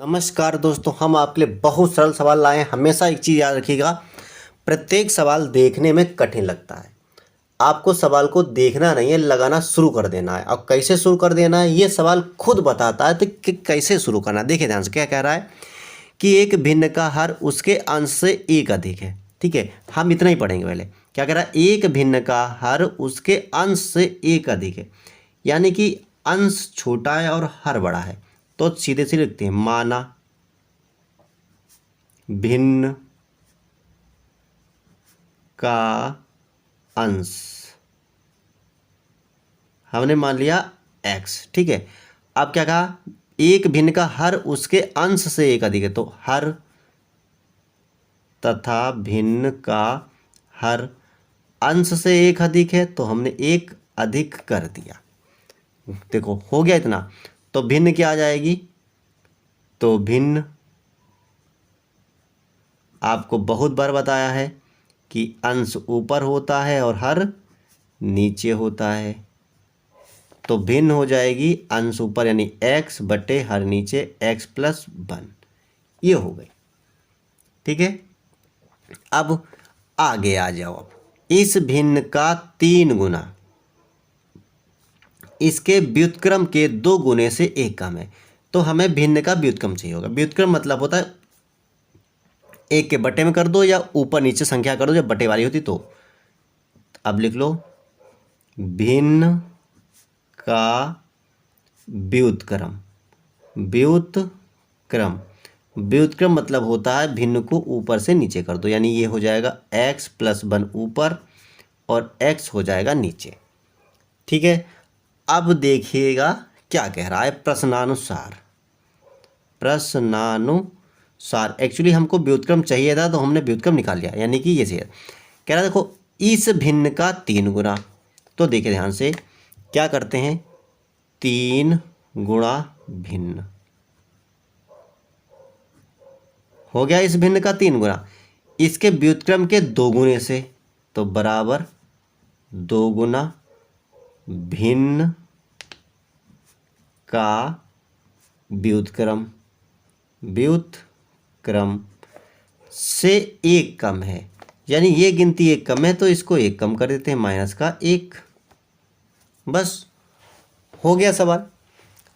नमस्कार दोस्तों, हम आपके लिए बहुत सरल सवाल लाए हैं। हमेशा एक चीज़ याद रखिएगा, प्रत्येक सवाल देखने में कठिन लगता है। आपको सवाल को देखना नहीं है, लगाना शुरू कर देना है। और कैसे शुरू कर देना है ये सवाल खुद बताता है, तो कि कैसे शुरू करना है। देखिए ध्यान से, क्या कह रहा है कि एक भिन्न का हर उसके अंश से एक अधिक है। ठीक है, हम इतना ही पढ़ेंगे पहले। क्या कह रहा है, एक भिन्न का हर उसके अंश से एक अधिक है, यानी कि अंश छोटा है और हर बड़ा है। तो सीधे से लिखते हैं, माना भिन्न का अंश, हमने मान लिया x। ठीक है, अब क्या कहा, एक भिन्न का हर उसके अंश से एक अधिक है। तो हर तथा भिन्न का हर अंश से एक अधिक है, तो हमने एक अधिक कर दिया। देखो हो गया इतना। तो भिन्न क्या आ जाएगी, तो भिन्न आपको बहुत बार बताया है कि अंश ऊपर होता है और हर नीचे होता है। तो भिन्न हो जाएगी अंश ऊपर यानी x बटे हर नीचे x+1। ये हो गई। ठीक है, अब आगे आ जाओ। अब इस भिन्न का 3 गुना इसके व्युत्क्रम के 2 गुने से 1 कम है। तो हमें भिन्न का व्युत्क्रम चाहिए होगा। व्युत्क्रम मतलब होता है 1 के बटे में कर दो या ऊपर नीचे संख्या कर दो जब बटे वाली होती तो। अब लिख लो, भिन्न का व्युत्क्रम। व्युत्क्रम व्युत्क्रम मतलब होता है भिन्न को ऊपर से नीचे कर दो, यानी ये हो जाएगा x+1 ऊपर और x हो जाएगा नीचे। ठीक है, अब देखिएगा क्या कह रहा है प्रश्नानुसार। प्रश्नानुसार एक्चुअली हमको व्युत्क्रम चाहिए था, तो हमने व्युत्क्रम निकाल लिया, यानी कि ये चाहिए। कह रहा है देखो, इस भिन्न का 3 गुना। तो देखिए ध्यान से, क्या करते हैं, 3 गुणा भिन्न हो गया। इस भिन्न का 3 गुना इसके व्युत्क्रम के 2 गुने से, तो बराबर 2 गुना भिन्न का व्युत्क्रम। व्युत्क्रम से 1 कम है, यानी ये गिनती 1 कम है, तो इसको 1 कम कर देते हैं, -1। बस हो गया सवाल।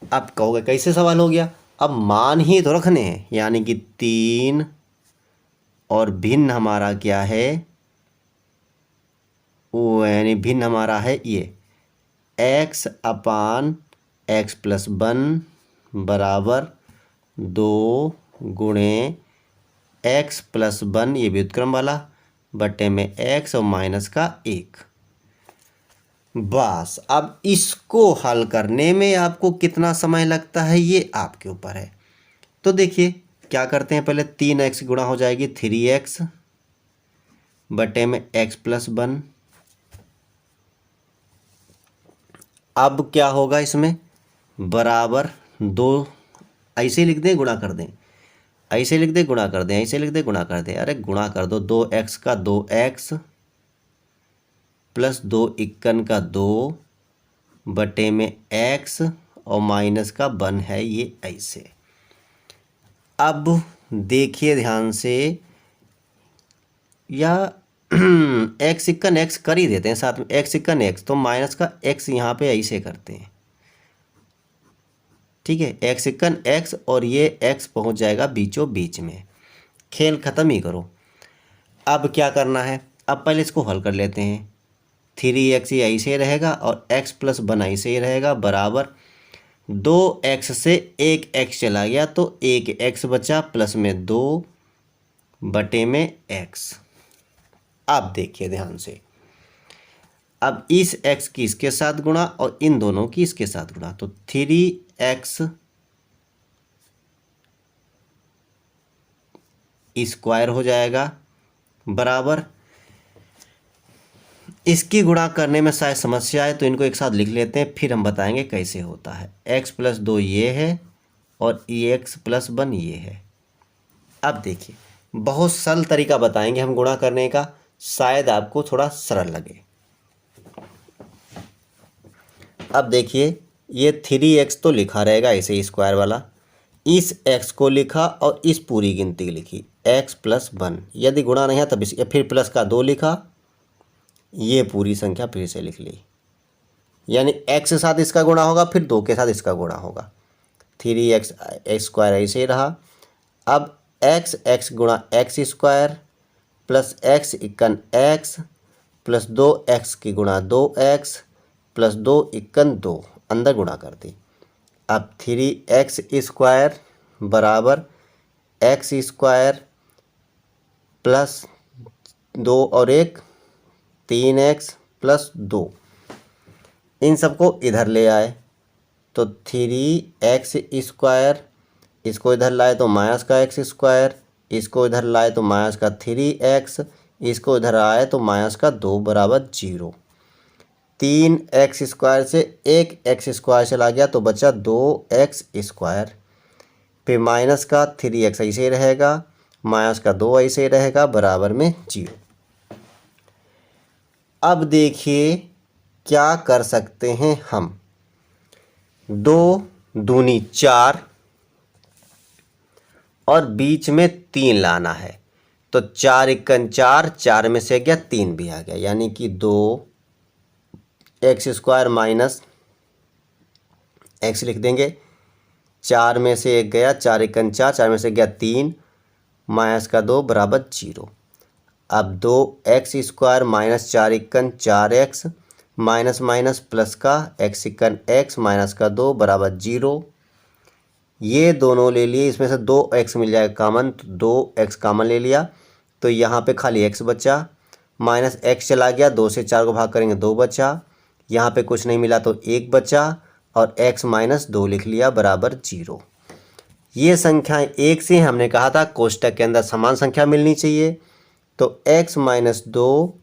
अब कहोगे कैसे सवाल हो गया, अब मान ही तो रखने हैं, यानी कि 3 और भिन्न हमारा क्या है, वो यानी भिन्न हमारा है ये x/x+1 बराबर 2 गुणे x+1, ये व्युत्क्रम वाला, बटे में x और -1। बस अब इसको हल करने में आपको कितना समय लगता है ये आपके ऊपर है। तो देखिए क्या करते हैं, पहले 3x गुणा हो जाएगी 3x बटे में x+1। अब क्या होगा इसमें, बराबर 2, ऐसे लिख दें गुणा कर दें, ऐसे लिख दें गुणा कर दें, ऐसे लिख दें गुणा कर दें। अरे गुणा कर दो, 2x का 2x + 2 51 का 2 बटे में x और -1 है, ये ऐसे। अब देखिए ध्यान से, या x इक्कन x कर ही देते हैं साथ में, x इक्कन x, तो -x यहाँ पे ऐसे करते हैं। ठीक है, x इक्कन x और ये x पहुँच जाएगा बीचों बीच में। खेल ख़त्म ही करो। अब क्या करना है, अब पहले इसको हल कर लेते हैं। 3x ये ऐसे रहेगा और x+1 ऐसे ही रहेगा, बराबर 2x से 1x चला गया, तो 1x बचा, प्लस में 2 बटे में x। अब देखिए ध्यान से, अब इस x की इसके साथ गुणा और इन दोनों की इसके साथ गुणा, तो 3x स्क्वायर हो जाएगा, बराबर इसकी गुणा करने में शायद समस्या है, तो इनको एक साथ लिख लेते हैं, फिर हम बताएंगे कैसे होता है। x+2 ये है और x+1 ये है। अब देखिए बहुत सरल तरीका बताएंगे हम गुणा करने का, शायद आपको थोड़ा सरल लगे। अब देखिए, ये 3x तो लिखा रहेगा ऐसे ही स्क्वायर वाला, इस x को लिखा और इस पूरी गिनती लिखी x प्लस 1। यदि गुणा नहीं है तब इस फिर प्लस का 2 लिखा, ये पूरी संख्या फिर से लिख ली। यानी x के साथ इसका गुणा होगा, फिर 2 के साथ इसका गुणा होगा। 3x स्क्वायर ऐसे ही रहा। अब x गुणा x square plus x इक्कन x plus 2x की गुणा 2x प्लस 2 इक्कन 2 अंदर गुणा कर दी। अब 3x स्क्वायर बराबर x स्क्वायर प्लस 2 और 1 3x प्लस 2, इन सबको इधर ले आए तो 3x स्क्वायर, इसको इधर लाए तो माइनस का x स्क्वायर, इसको इधर लाए तो माइनस का 3x, इसको इधर आए तो माइनस का 2 बराबर 0। 3x स्क्वायर से 1x स्क्वायर चला गया तो बचा 2x स्क्वायर, फिर माइनस का 3x ऐसे ही रहेगा, माइनस का 2 ऐसे ही रहेगा, बराबर में 0। अब देखिए क्या कर सकते हैं हम। 2 दूनी 4 और बीच में 3 लाना है तो 4 इक्कन 4, 4 में से गया 3 भी आ गया, यानी कि 2x स्क्वायर माइनस x लिख देंगे। 4 में से 1 गया, 4 इक्कन 4, 4 में से गया 3, माइनस का 2 बराबर 0। अब 2x square minus 4 इक्कन 4x minus minus plus का x इक्कन x माइनस का 2 बराबर 0। ये दोनों ले लिए, इसमें से 2x मिल जाएगा कॉमन, तो 2x कॉमन ले लिया तो यहाँ पे खाली x बचा, माइनस x चला गया, 2 से 4 को भाग करेंगे 2 बचा, यहाँ पे कुछ नहीं मिला तो 1 बचा और x माइनस 2 लिख लिया बराबर 0। ये संख्याएं एक से हमने कहा था कोष्टक के अंदर समान संख्या मिलनी चाहिए, तो x माइनस 2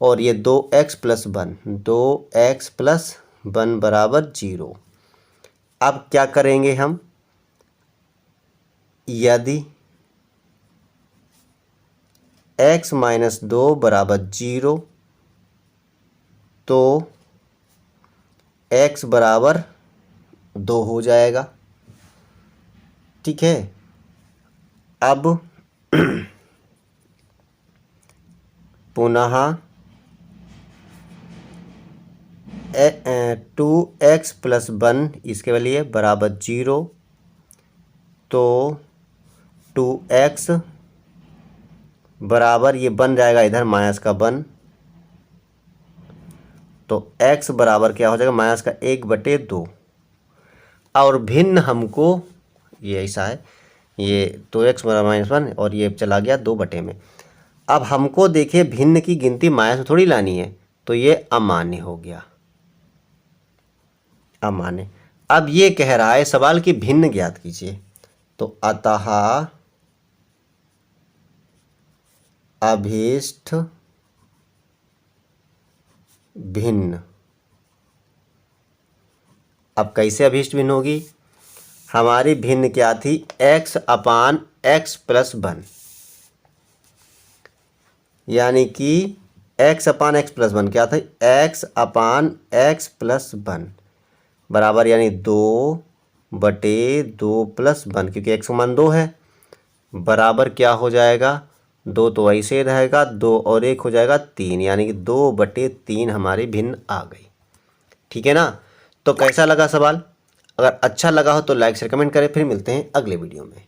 और ये 2x प्लस 1, 2x प्लस 1 बराबर 0। अब क्या करेंगे हम, यदि x माइनस 2 बराबर 0 तो x बराबर 2 हो जाएगा। ठीक है। अब पुनः 2x प्लस 1 इसके लिए बराबर 0, तो 2x बराबर ये बन जाएगा इधर माइनस का 1, तो x बराबर क्या हो जाएगा माइनस का 1/2। और भिन्न हमको ये ऐसा है, ये 2x बराबर -1 और ये चला गया 2 में। अब हमको देखिए भिन्न की गिनती माइनस में थोड़ी लानी है, तो ये अमान्य हो गया, अमान्य। अब ये कह रहा है सवाल की भिन्न ज्ञात कीजिए, तो अतः अभीष्ट भिन्न। अब कैसे अभीष्ट भिन्न होगी, हमारी भिन्न क्या थी x अपान x प्लस 1, यानी कि x अपान x प्लस 1 क्या था, x अपान x प्लस 1 बराबर यानी 2/2 प्लस 1, क्योंकि x का मान 2 है, बराबर क्या हो जाएगा, 2 तो ऐसे रहेगा, 2 और 1 हो जाएगा 3, यानी कि 2/3 हमारी भिन्न आ गई। ठीक है ना। तो कैसा लगा सवाल, अगर अच्छा लगा हो तो लाइक शेयर कमेंट करें। फिर मिलते हैं अगले वीडियो में।